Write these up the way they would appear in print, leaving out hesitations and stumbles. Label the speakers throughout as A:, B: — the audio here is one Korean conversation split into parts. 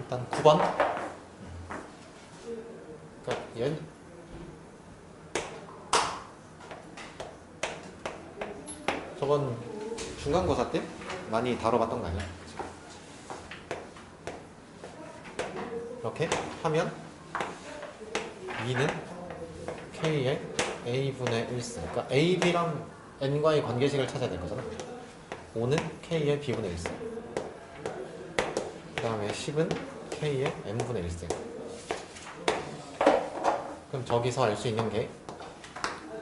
A: 일단 9번. 그러니까 얘 저번 중간고사 때 많이 다뤄봤던 거 아니야? 이렇게 하면 2는 K의 A분의 1승. 그러니까 A, B랑 N과의 관계식을 찾아야 될 거잖아. 5는 K의 B분의 1승. 그 다음에 10은 K의 N분의 1승. 그럼 저기서 알 수 있는 게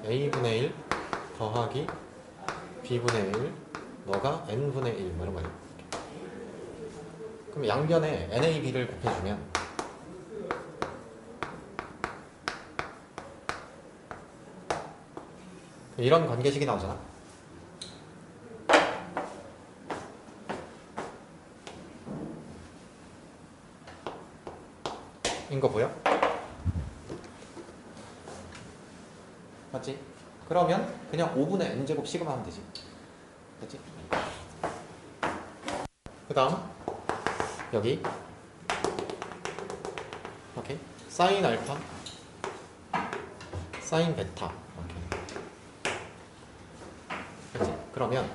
A: A분의 1 더하기 B분의 1 너가 N분의 1 뭐 이런 거예요. 그럼 양변에 NAB를 곱해주면 이런 관계식이 나오잖아. 이거 보여? 맞지? 그러면 그냥 5분의 n제곱 시그마 하면 되지. 됐지? 그 다음 여기 오케이 사인 알파 사인 베타 오케이. 그치? 그러면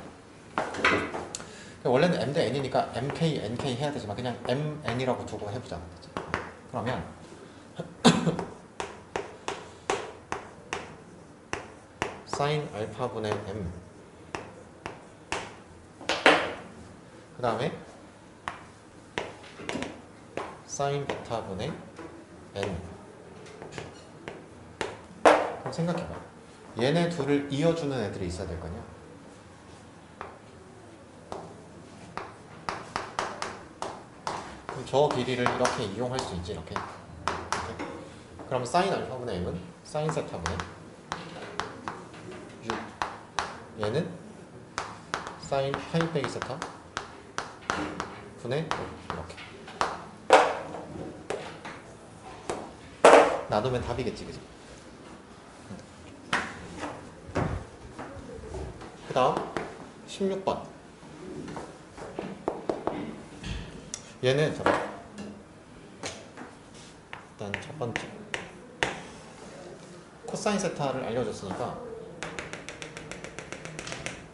A: 원래는 m 대 n이니까 mk, nk 해야 되지만 그냥 mn이라고 두고 해보자. 그치? 그러면 사인 알파분의 m 그 다음에 사인 베타분의 n. 그럼 생각해봐. 얘네 둘을 이어주는 애들이 있어야 될 거 아니야. 그럼 저 길이를 이렇게 이용할 수 있지. 이렇게. 그럼 사인 알파분의 m은 사인 세타분의 6. 얘는 사인 파이 빼기 세타 분의 5. 이렇게 나누면 답이겠지, 그지? 그 다음 16번. 얘는 잠깐 일단 첫 번째 코사인 세타를 알려줬으니까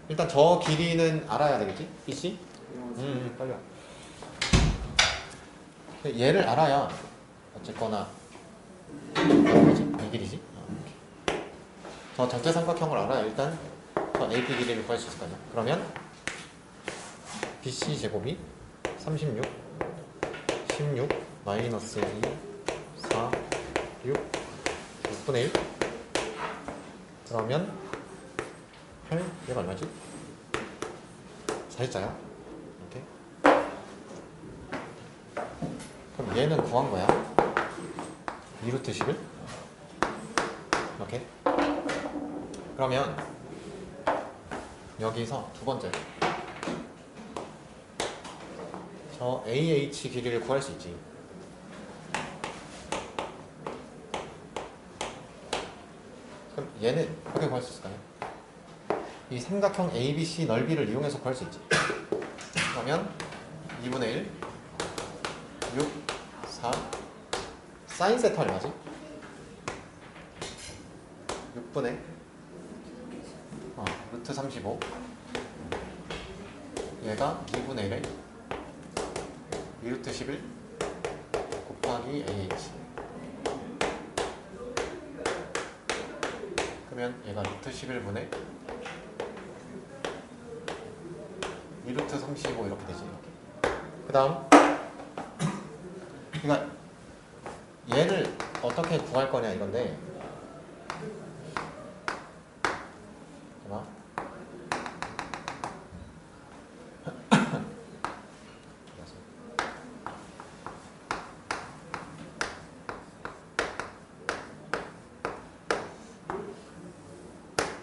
A: 일단 저 길이는 알아야 되겠지? BC? 빨리 와. 얘를 알아야 어쨌거나 이 길이지? 저 전체 삼각형을 알아야 일단 저 AP 길이를 구할 수 있을 거냐. 그러면 BC 제곱이 36 16 마이너스 2 4 6 6분의 1 그러면 8 얘가 얼마지? 4일자야. 이렇게. 그럼 얘는 구한 거야. 2루트 11 이렇게. 그러면 여기서 두 번째 저 AH 길이를 구할 수 있지. 그럼 얘는 어떻게 구할 수 있을까요? 이 삼각형 ABC 넓이를 이용해서 구할 수 있지. 그러면 2분의 1 6 4 사인 세타 얼마지? 6분의 루트 35 얘가 2분의 1에 2루트 11 곱하기 AH 그러면 얘가 루트 11분의 2루트 35 이렇게 되지. 그 다음 그러니까 얘를 어떻게 구할 거냐 이건데 봐봐.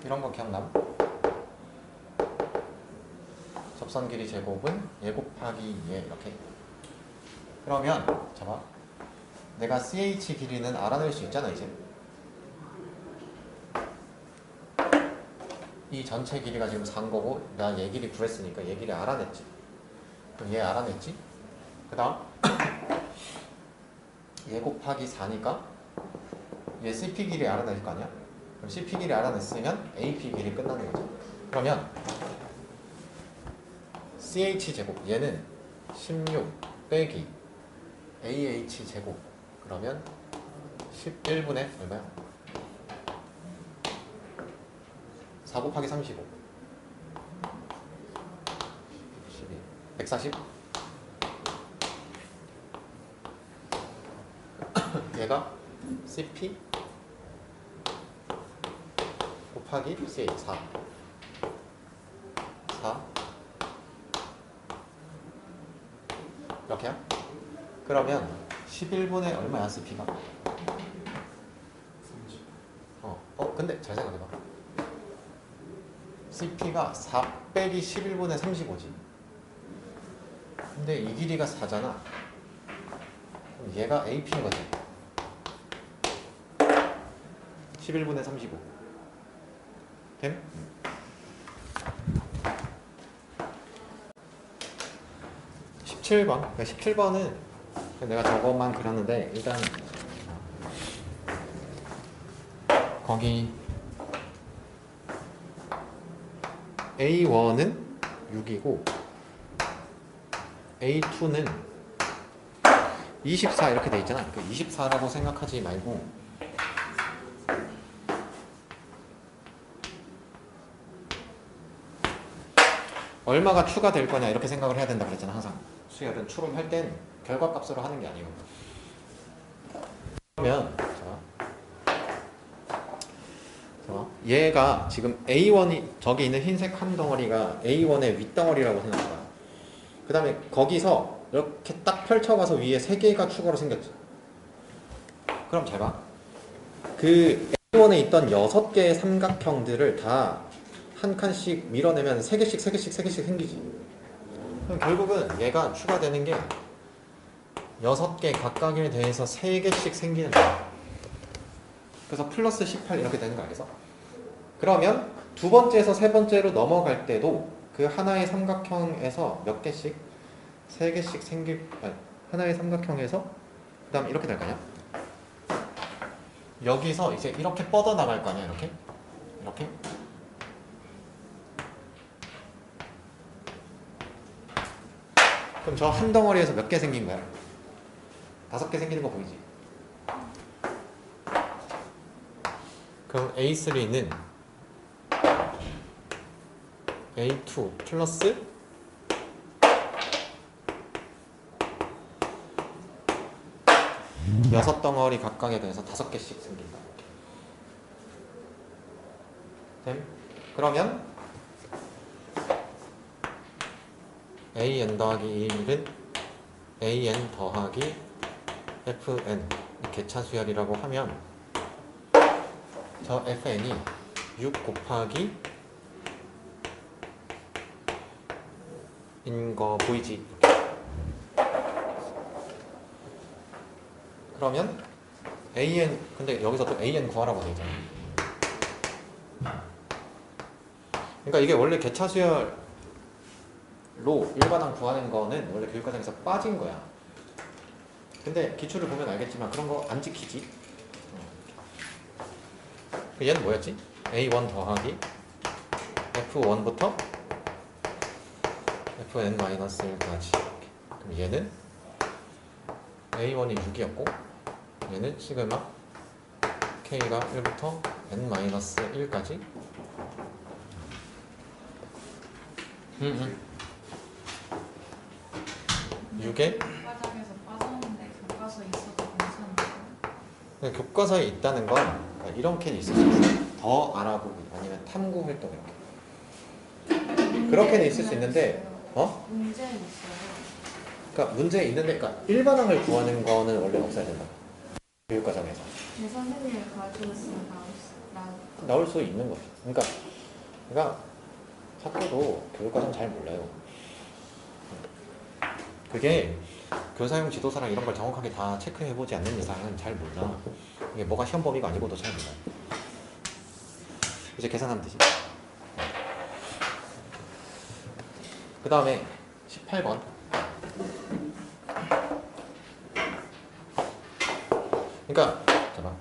A: 이런 거 기억남? 접선 길이 제곱은 얘 곱하기 얘 이렇게. 그러면 잡아. 내가 CH 길이는 알아낼 수 있잖아 이제. 이 전체 길이가 지금 4인 거고 내가 얘 길이 구했으니까 얘 길이 알아냈지. 그럼 얘 알아냈지. 그 다음 얘 곱하기 4니까 얘 CP 길이 알아낼 거 아니야? 그럼 CP 길이 알아냈으면 AP 길이 끝나는 거죠. 그러면 CH 제곱 얘는 16 빼기 AH 제곱 그러면 11분의 얼마야? 4 곱하기 35 12 140 얘가 CP 곱하기 CH 4 이렇게야? 그러면 11분의 얼마야 CP가? 근데 잘 생각해봐. CP가 4 빼기 11분의 35지. 근데 이 길이가 4잖아. 그럼 얘가 AP인 거지. 11분의 35. 됨? 17번. 17번은 내가 저것만 그렸는데 일단 거기 A1은 6이고 A2는 24 이렇게 돼 있잖아. 그 24라고 생각하지 말고 얼마가 추가될 거냐 이렇게 생각을 해야 된다 그랬잖아. 항상 수열은 추론할 땐 결과값으로 하는 게 아니고. 그러면 얘가 지금 A1이 저기 있는 흰색 한 덩어리가 A1의 윗덩어리라고 생각해봐. 그 다음에 거기서 이렇게 딱 펼쳐가서 위에 3개가 추가로 생겼지. 그럼 잘 봐. 그 A1에 있던 6개의 삼각형들을 다 한 칸씩 밀어내면 3개씩 생기지. 그럼 결국은 얘가 추가되는 게 6개 각각에 대해서 3개씩 생기는 거야. 그래서 플러스 18 이렇게 되는 거 알겠어? 그러면 두 번째에서 세 번째로 넘어갈 때도 그 하나의 삼각형에서 몇 개씩? 3개씩 하나의 삼각형에서 그 다음 이렇게 될 거 아니야? 여기서 이제 이렇게 뻗어 나갈 거 아니야? 이렇게? 그럼 저 한 덩어리에서 몇 개 생긴 거야? 5개 생기는 거 보이지? 그럼 A3는 A2 플러스 6덩어리 각각에 대해서 5개씩 생긴다. 됨? 그러면 AN 더하기 1은 AN 더하기 FN 개차수열이라고 하면 저 FN이 6 곱하기 인 거 보이지? 그러면 AN 근데 여기서 또 AN 구하라고 되잖아. 그러니까 이게 원래 개차수열로 일반항 구하는 거는 원래 교육과정에서 빠진 거야. 근데 기출을 보면 알겠지만 그런 거 안 지키지. 얘는 뭐였지? A1 더하기 F1부터 Fn-1까지. 그럼 얘는 A1이 6이었고 얘는 시그마 K가 1부터 N-1까지. 6에
B: 과정에서 빠졌는데 교과서에 있어도 괜찮은데.
A: 교과서에 있다는 건 이런 캔이 있을 수 있어요. 더 알아보기 아니면 탐구 활동 이렇게. 그렇게는 있을 수 있는데
B: 문제 있어요.
A: 그러니까 문제 있는데 그러니까 일반항을 구하는 거는 원래 없어야 된다. 교육과정에서.
B: 내 선생님이 가르쳐줬으면
A: 나올 수 있는 거죠. 그러니까 학교도 교육과정 잘 몰라요. 그게 교사용 지도서랑 이런 걸 정확하게 다 체크해보지 않는 이상은 잘 몰라. 이게 뭐가 시험 범위가 아니고도 잘 몰라. 이제 계산하면 되지. 그 다음에 18번 그러니까 잠깐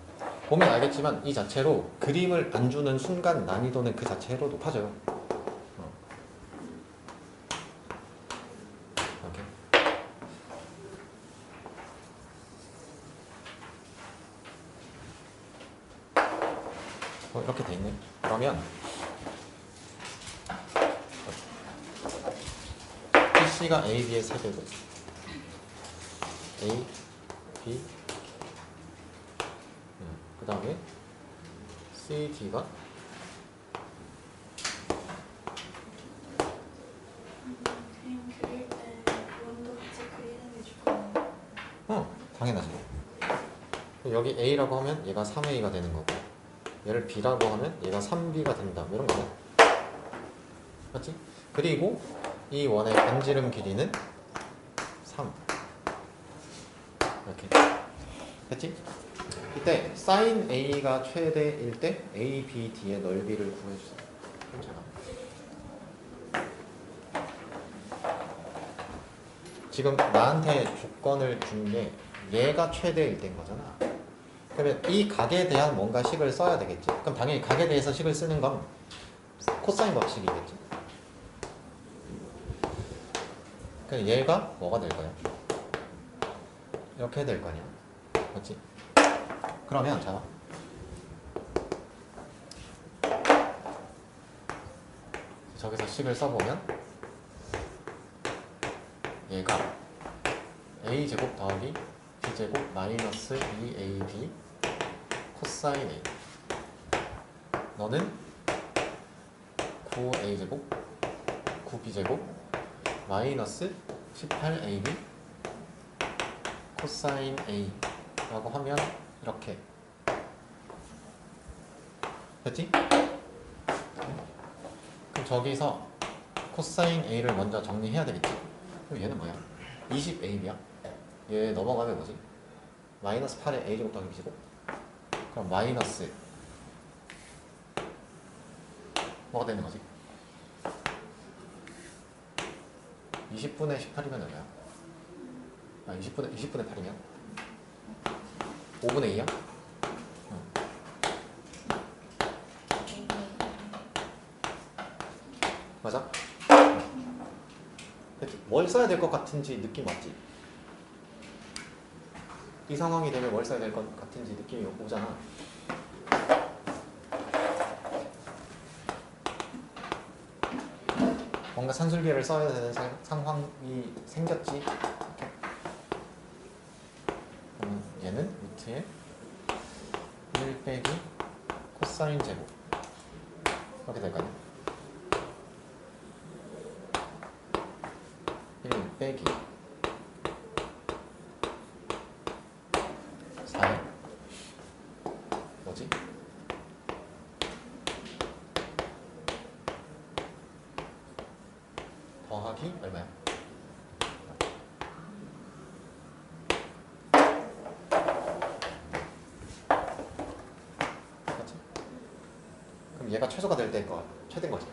A: 보면 알겠지만 이 자체로 그림을 안 주는 순간 난이도는 그 자체로 높아져요. 이렇게. 이렇게 돼 있네. 그러면 PC가 A, B의 세개고 A, B 그 다음에 C, D가
B: 그림 그릴 때 원도 같이 그리는 게 좋구나.
A: 당연하지. 여기 A라고 하면 얘가 3A가 되는 거고 얘를 B라고 하면 얘가 3B가 된다 이런 거야. 맞지? 그리고 이 원의 반지름 길이는 3 이렇게 됐지? 이때 sin A가 최대일 때 A, B, D의 넓이를 구해주세요. 그럼 제가 지금 나한테 조건을 준 게 얘가 최대일 때인 거잖아. 그러면 이 각에 대한 뭔가 식을 써야 되겠지. 그럼 당연히 각에 대해서 식을 쓰는 건 코사인 법칙이겠지. 그럼 얘가 뭐가 될 거야? 이렇게 될 거 아니야. 맞지? 그러면 자 저기서 식을 써보면 얘가 a제곱 더하기 b제곱 마이너스 2ab 코사인 a 너는 9a제곱 9b제곱 마이너스 18ab 코사인 a 라고 하면 이렇게 됐지? 그럼 저기서 코사인 a를 먼저 정리해야 되겠지? 그럼 얘는 뭐야? 20ab야. 얘 넘어가면 뭐지? 마이너스 8에 a제곱 더하기 b제곱 그럼 마이너스 뭐가 되는 거지? 20분의 18이면 얼마야? 20분의 8이면 5분의 2야? 맞아? 뭘 써야 될 것 같은지 느낌 왔지? 이 상황이 되면 뭘 써야 될 것 같은지 느낌이 오잖아. 뭔가 산술계를 써야 되는 상황이 생겼지. 이렇게. 그러면 얘는 루트에 1 빼기 코사인 제곱 이렇게 될 거 아니야? 1 빼기 4에 뭐지? 더하기 얼마야? 맞지? 그럼 얘가 최소가 될 때 최대인 거지.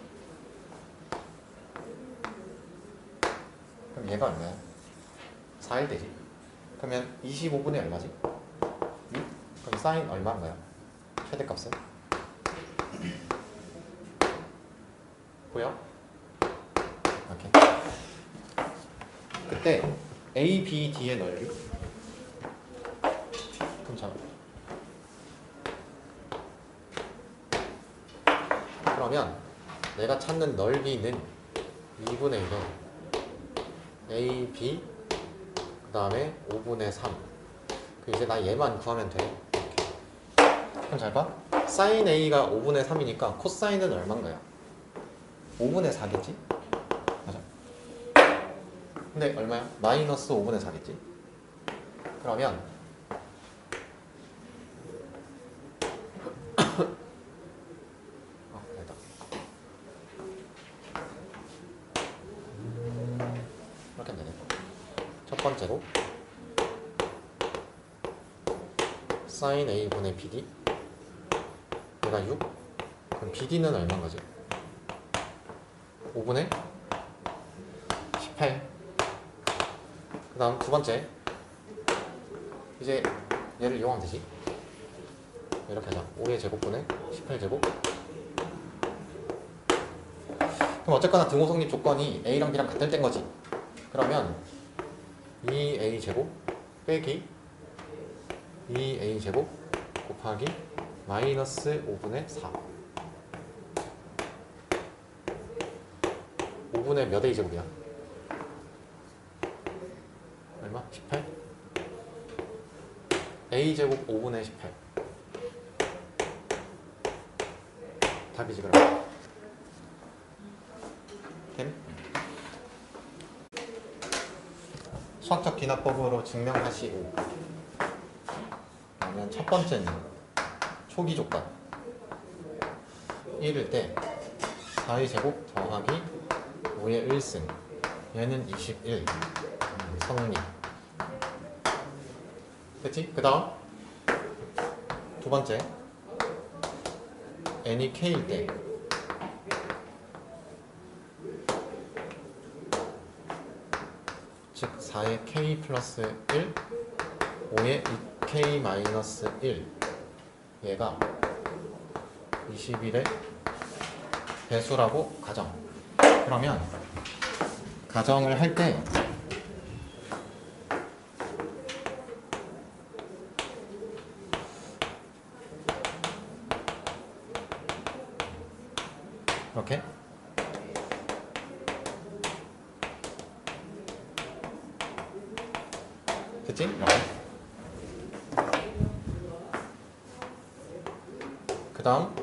A: 그럼 얘가 얼마야? 4일 되지. 그러면 25분의 얼마지? 6? 그럼 사인 얼마인 거야? 최대값은? 보여? 이렇게. 그때 A, B, D의 넓이 그럼 자 그러면 내가 찾는 넓이는 2분의 1에 A, B 그 다음에 5분의 3 이제 나 얘만 구하면 돼. 이렇게. 그럼 잘 봐. 사인 A가 5분의 3이니까 코사인은 얼마인 거야? 5분의 4겠지? 맞아. 근데 얼마야? 마이너스 5분의 4겠지? 그러면 됐다. 이렇게 하면 되네. 첫 번째로 sin A분의 BD 얘가 6 그럼 BD는 얼마인 거지? 5분의 18 그 다음 두 번째 이제 얘를 이용하면 되지. 이렇게 하자. 5의 제곱분의 18제곱. 그럼 어쨌거나 등호 성립 조건이 A랑 B랑 같을 땐 거지. 그러면 2A제곱 빼기 2A제곱 곱하기 마이너스 5분의 4. 5분의 몇 A제곱이야? 얼마? 18? A제곱 5분의 18. 답이지 그럼. 됨? 수학적 기납법으로 증명하시고. 그러면 첫 번째는 초기 조건 1일 때 4의 제곱 더하기 5의 1승 얘는 21 성립. 됐지? 그 다음 두 번째 n이 k일 때 즉 4의 k 플러스 1 5의 2k 마이너스 1 얘가 21의 배수라고 가정. 그러면 가정을 할 때 이렇게 됐지? 이렇게. 그 다음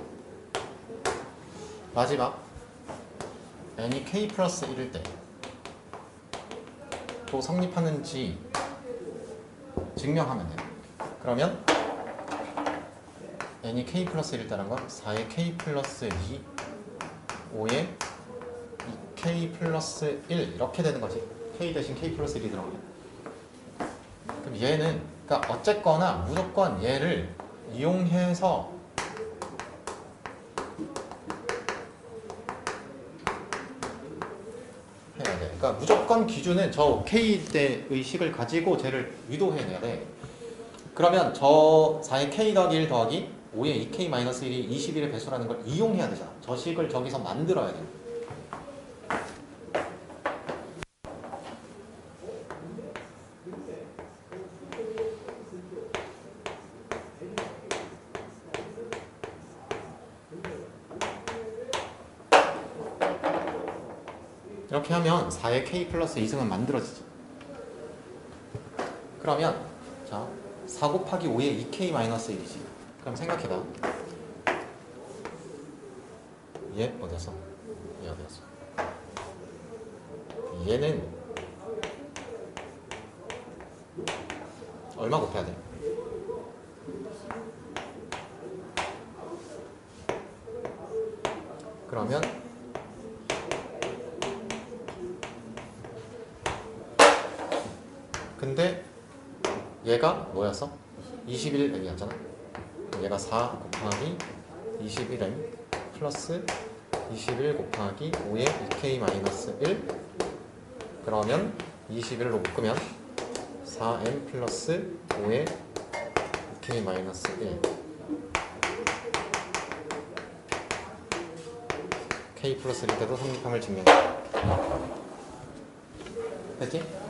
A: 마지막 n이 k 플러스 1일 때 또 성립하는지 증명하면 돼요. 그러면 n이 k 플러스 1일 때라는 건 4의 k 플러스 2 5의 2k 플러스 1 이렇게 되는 거지. k 대신 k 플러스 1이 들어가요. 그럼 얘는 그러니까 어쨌거나 무조건 얘를 이용해서 해야 돼. 그러니까 무조건 기준은 저 k 때의 식을 가지고 쟤를 유도해내야 돼. 그러면 저 4의 k 더하기 1 더하기 5의 2k 마이너스 1이 21의 배수라는 걸 이용해야 되잖아. 저 식을 저기서 만들어야 돼. 이렇게 하면 4의 k 플러스 2승은 만들어지지. 그러면 자, 4 곱하기 5의 2k 마이너스 1이지. 그럼 생각해봐. 얘 어디였어? 얘 어디였어? 얘는 얼마 곱해야 돼? 그러면 근데 얘가 뭐였어? 21m이었잖아. 얘가 4 곱하기 21m 플러스 21 곱하기 5의 2k 마이너스 1. 그러면 21로 묶으면 4m 플러스 5의 2k 마이너스 1. k 플러스 1 때도 성립함을 증명해. 됐지?